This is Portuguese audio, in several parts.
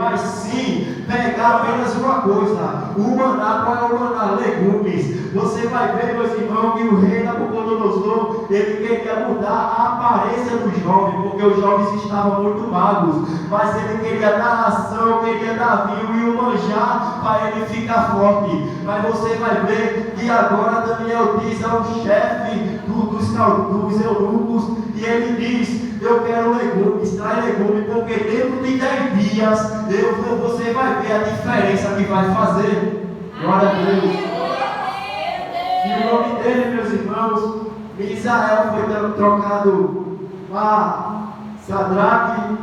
mas sim pegar apenas uma coisa. O maná, qual é o maná? Legumes. Você vai ver, meus irmãos, que o rei Nabucodonosor, ele queria mudar a aparência do jovem, porque os jovens estavam muito magros, mas ele queria dar ração, queria dar vinho e o manjar para ele ficar forte. Mas você vai ver que agora Daniel diz ao chefe dos eunucos, e ele diz: eu quero legumes, traz legume, porque dentro de 10 dias você vai ver a diferença que vai fazer. Glória a Deus. E o nome dele, meus irmãos, Misael foi trocado para Sadraque,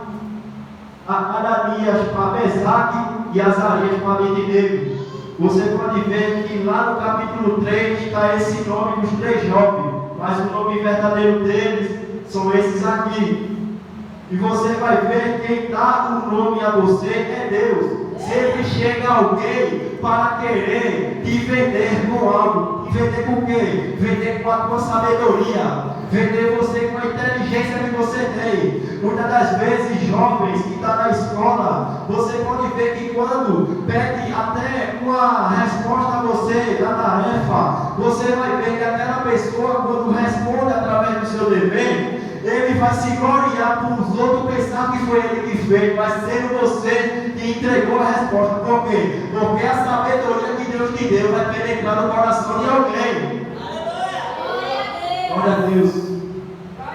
Ananias para Mesaque e Azarias para Abednego. Você pode ver que lá no capítulo 3 está esse nome dos 3 jovens, mas o nome verdadeiro deles são esses aqui. E você vai ver quem dá o nome a você é Deus. Sempre chega alguém para querer te vender com algo. E vender com o quê? Vender com a tua sabedoria. Vender você com a inteligência que você tem. Muitas das vezes, jovens que estão na escola, você pode ver que quando pede até uma resposta a você da tarefa, você vai ver que aquela pessoa, quando responde através do seu dever, ele vai se gloriar para os outros pensar que foi ele que fez, mas sendo você que entregou a resposta. Por quê? Porque a sabedoria que Deus te deu vai penetrar no coração de alguém. Glória a Deus.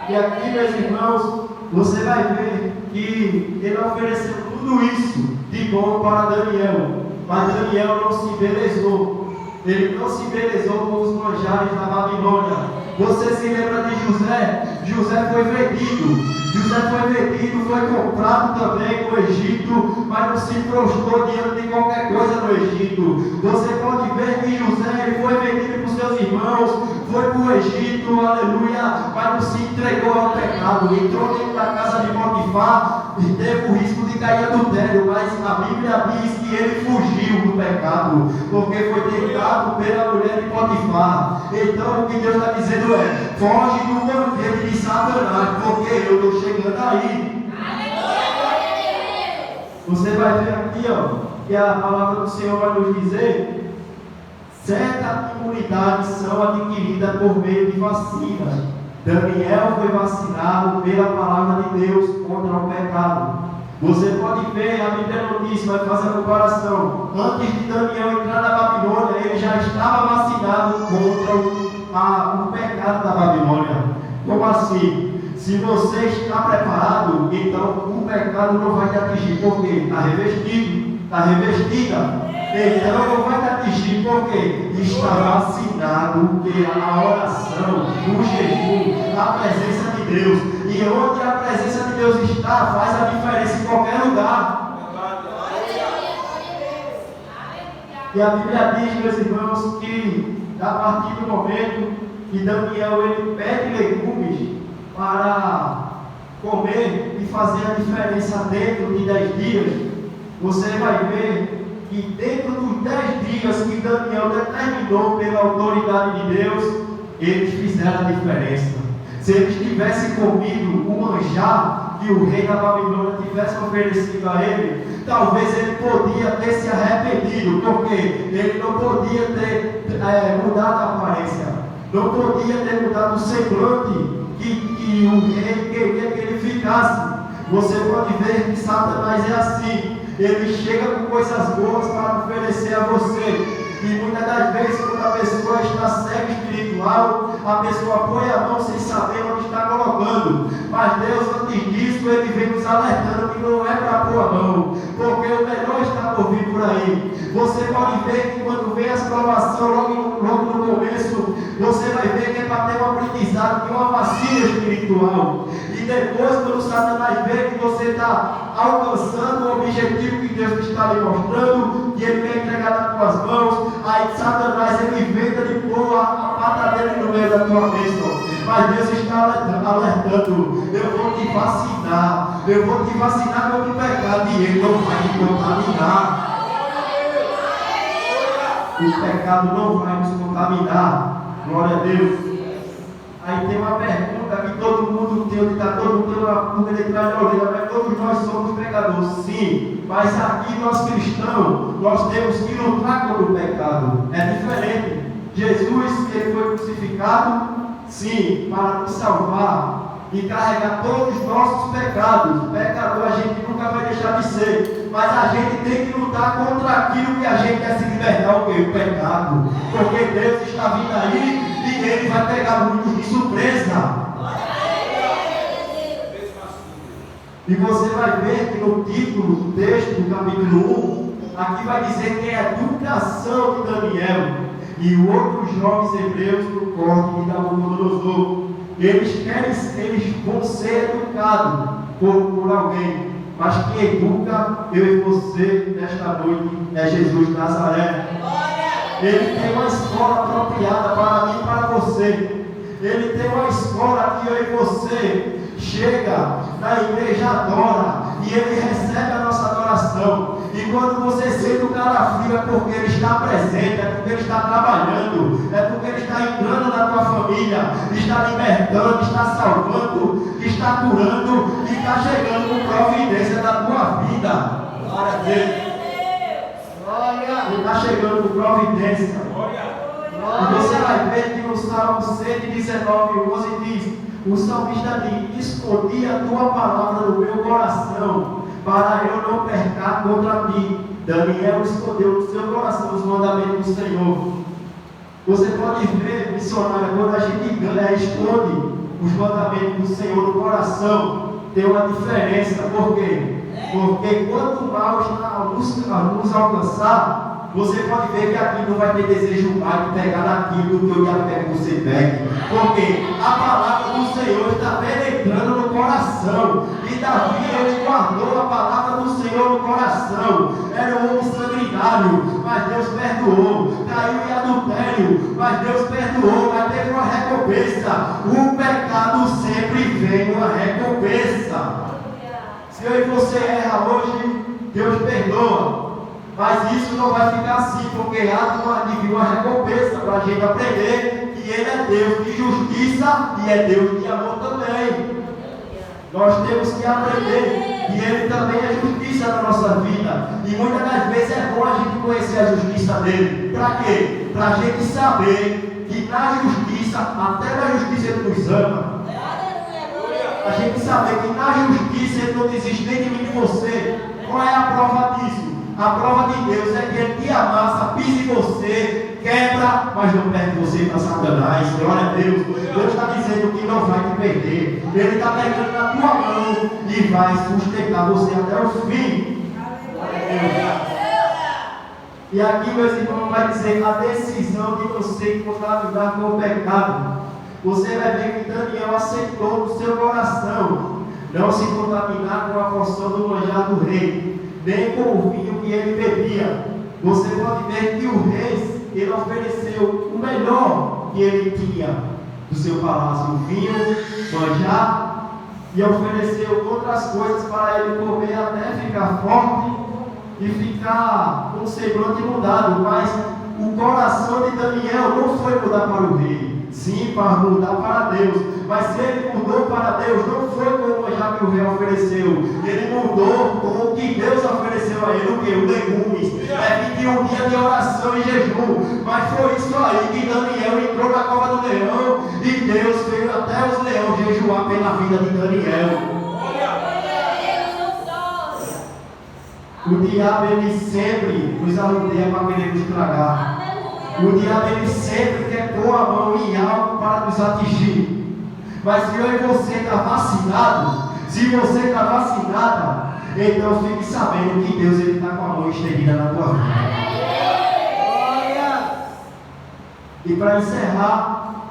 E aqui, meus irmãos, você vai ver que ele ofereceu tudo isso de bom para Daniel, mas Daniel não se embelezou. Ele não se embelezou com os manjares da Babilônia. Você se lembra de José? José foi vendido. José foi vendido, foi comprado também no Egito, mas não se prostrou diante de qualquer coisa no Egito. Você pode ver que José ele foi vendido por seus irmãos, foi para o Egito, aleluia, mas não se entregou ao pecado. Entrou dentro da casa de Potifar e teve o risco de cair adultério, mas a Bíblia diz que ele fugiu do pecado, porque foi tentado pela mulher de Potifar. Então o que Deus está dizendo é: foge do banquete de Satanás, porque eu estou chegando aí. Você vai ver aqui, que a palavra do Senhor vai nos dizer: certas imunidades são adquiridas por meio de vacinas. Daniel foi vacinado pela palavra de Deus contra o pecado. Você pode ver, a Bíblia não diz, vai fazer a comparação. Antes de Daniel entrar na Babilônia, ele já estava vacinado contra o pecado da Babilônia. Como assim? Se você está preparado, então o pecado não vai te atingir. Por quê? Está revestido, está revestida. Então não vai te atingir, porque está vacinado pela oração, o jejum, a presença de Deus. E onde a presença de Deus está, faz a diferença em qualquer lugar. E a Bíblia diz, meus irmãos, que a partir do momento que Daniel ele pede legumes para comer e fazer a diferença dentro de 10 dias, você vai ver que dentro dos 10 dias que Daniel determinou pela autoridade de Deus, eles fizeram a diferença. Se eles tivessem comido o manjar que o rei da Babilônia tivesse oferecido a ele, talvez ele podia ter se arrependido, porque ele não podia ter mudado a aparência, não podia ter mudado o semblante que o rei queria que ele ficasse. Você pode ver que Satanás é assim. Ele chega com coisas boas para oferecer a você. E muitas das vezes, quando a pessoa está cega espiritual, a pessoa põe a mão sem saber onde está colocando. Mas Deus, antes disso, Ele vem nos alertando que não é para pôr a mão, porque o melhor está por vir por aí. Você pode ver que quando vem as provações logo no começo, você vai ver que é para ter um aprendizado, que é uma vacina espiritual. E depois, quando Satanás vê que você está alcançando o objetivo que Deus está lhe mostrando, que Ele quer entregar nas tuas mãos, aí Satanás ele inventa de pôr a pata dele no meio da tua bênção. Mas Deus está alertando: eu vou te vacinar, eu vou te vacinar contra o pecado, e Ele não vai te contaminar. O pecado não vai nos contaminar. Glória a Deus. Aí tem uma pergunta que todo mundo tem, onde está todo mundo tem uma pulga de trás da orelha, mas todos nós somos pecadores, sim. Mas aqui nós cristãos, nós temos que lutar contra o pecado. É diferente. Jesus, ele foi crucificado, sim, para nos salvar e carregar todos os nossos pecados. Pecador a gente nunca vai deixar de ser, mas a gente tem que lutar contra aquilo que a gente quer se libertar, o quê? O pecado. Porque Deus está vindo aí e Ele vai pegar muitos de surpresa. E você vai ver que no título do texto do capítulo 1, aqui vai dizer que é a educação de Daniel e outros jovens hebreus do corte de Nabucodonosor. Eles vão ser educados por alguém, mas quem educa eu e você nesta noite é Jesus de Nazaré. Ele tem uma escola apropriada para mim e para você. Ele tem uma escola que eu e você chega na igreja, adora, e ele recebe a nossa adoração. E quando você sente o cara frio, é porque ele está presente, é porque ele está trabalhando, é porque ele está entrando na tua família, está libertando, está salvando, está curando e está chegando com providência na tua vida. Glória a Deus. Ele está chegando com providência. E você vai ver que no Salmo 119, 11 diz: o salmista diz: escondi a tua palavra no meu coração, para eu não pecar contra ti. Daniel escondeu no seu coração os mandamentos do Senhor. Você pode ver, missionário, quando a gente esconde os mandamentos do Senhor no coração, tem uma diferença. Por quê? Porque quando o mal está a nos alcançar, você pode ver que aqui não vai ter desejo mais de pegar naquilo que o diabo quer que você pegue. Porque a palavra do Senhor está penetrando no coração. E Davi, ele guardou a palavra do Senhor no coração. Era um homem sanguinário, mas Deus perdoou. Caiu em adultério, mas Deus perdoou. Mas teve uma recompensa. O pecado sempre vem uma recompensa. Se eu e você erra hoje, Deus perdoa. Mas isso não vai ficar assim, porque há uma recompensa para a gente aprender que Ele é Deus de justiça e é Deus de amor também. Nós temos que aprender que Ele também é justiça na nossa vida. E muitas das vezes é bom a gente conhecer a justiça dele. Para quê? Para a gente saber que na justiça, até na justiça Ele nos ama. A gente saber que na justiça Ele não desiste nem de mim e de você. Qual é a prova disso? A prova de Deus é que Ele te amassa, pisa em você, quebra, mas não perde você para Satanás. Glória a Deus. Deus está dizendo que não vai te perder. Ele está pegando na tua mão e vai sustentar você até o fim. Glória a Deus. E aqui, meus irmãos, vai dizer a decisão de você contaminar com o pecado. Você vai ver que Daniel aceitou no seu coração não se contaminar com a porção do manjar do rei, nem com o vinho que ele bebia. Você pode ver que o rei, ele ofereceu o melhor que ele tinha do seu palácio, o vinho, manjar, e ofereceu outras coisas para ele comer até ficar forte e ficar com o semblante mudado. Mas o coração de Daniel não foi mudar para o rei, sim, para mudar para Deus. Mas se ele mudou para Deus, não foi com o manjar que o rei ofereceu, ele mudou com o que Deus ofereceu a ele, o que? Os legumes. 21 dias de oração e jejum. Mas foi isso aí que Daniel entrou na cova do leão e Deus veio até os leões jejuar pela vida de Daniel. O diabo, ele sempre nos arrodeia para querer nos tragar. O diabo, ele sempre quer pôr a mão em algo para nos atingir. Mas se eu e você está vacinado, se você está vacinada, então fique sabendo que Deus está com a mão estendida na tua vida. E para encerrar,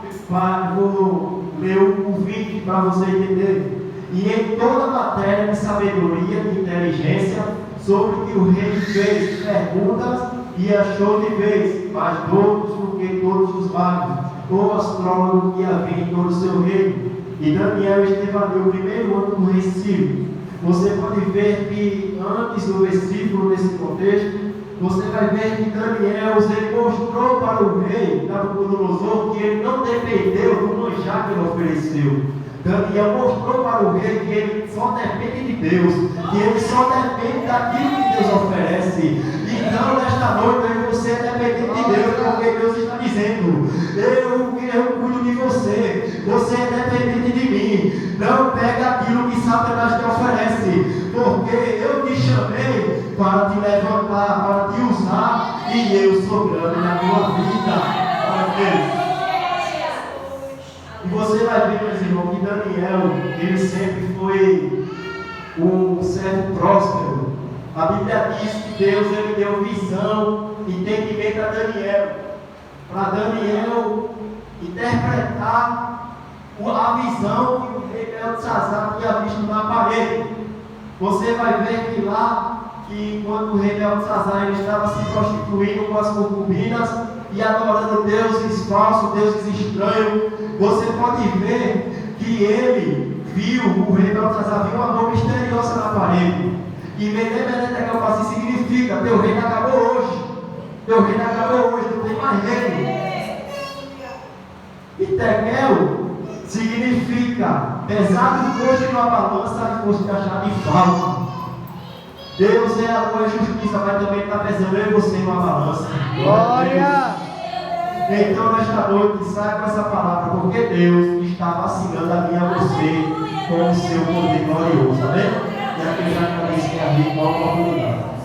vou ler o vídeo para você entender. E em toda a matéria de sabedoria e inteligência, sobre que o rei fez perguntas e achou de vez, mais doutos do que todos os magos, ou astrônomo que havia em todo o seu reino. E Daniel esteve ali o primeiro ano do rei Ciro. Você pode ver que antes do versículo, nesse contexto, você vai ver que Daniel, ele mostrou para o rei Nabucodonosor que ele não dependeu do manjar que ele ofereceu. Daniel mostrou para o rei que ele só depende de Deus, que ele só depende daquilo que Deus oferece. Então, nesta noite, você é dependente de Deus, porque Deus está dizendo: eu cuido de você, você é dependente de mim. Não pega aquilo que Satanás te oferece, porque eu te chamei para te levantar, para te usar, e eu sou grande na tua vida. E você vai ver, meus irmãos, que Daniel, ele sempre foi um servo próspero. A Bíblia diz que Deus, ele deu visão, entendimento a Daniel, para Daniel interpretar a visão que o rei Beltesazar tinha visto na parede. Você vai ver que lá, que quando o rei Beltesazar ele estava se prostituindo com as concubinas e adorando deuses falsos, deuses estranhos, você pode ver que ele viu, o rei Beltesazar viu uma mão misteriosa na parede. E Menemenetekel significa: teu reino acabou hoje. Teu reino acabou hoje, não tem mais reino. E Tekel significa: pesado foste numa balança e foste achado em falta. Deus é amor e justiça, mas também está pesando eu e você numa balança. Glória! Então, nesta noite, saia com essa palavra, porque Deus está vacinando a mim e a você com o seu poder glorioso, tá vendo? E aquele já disse que havia uma oportunidade.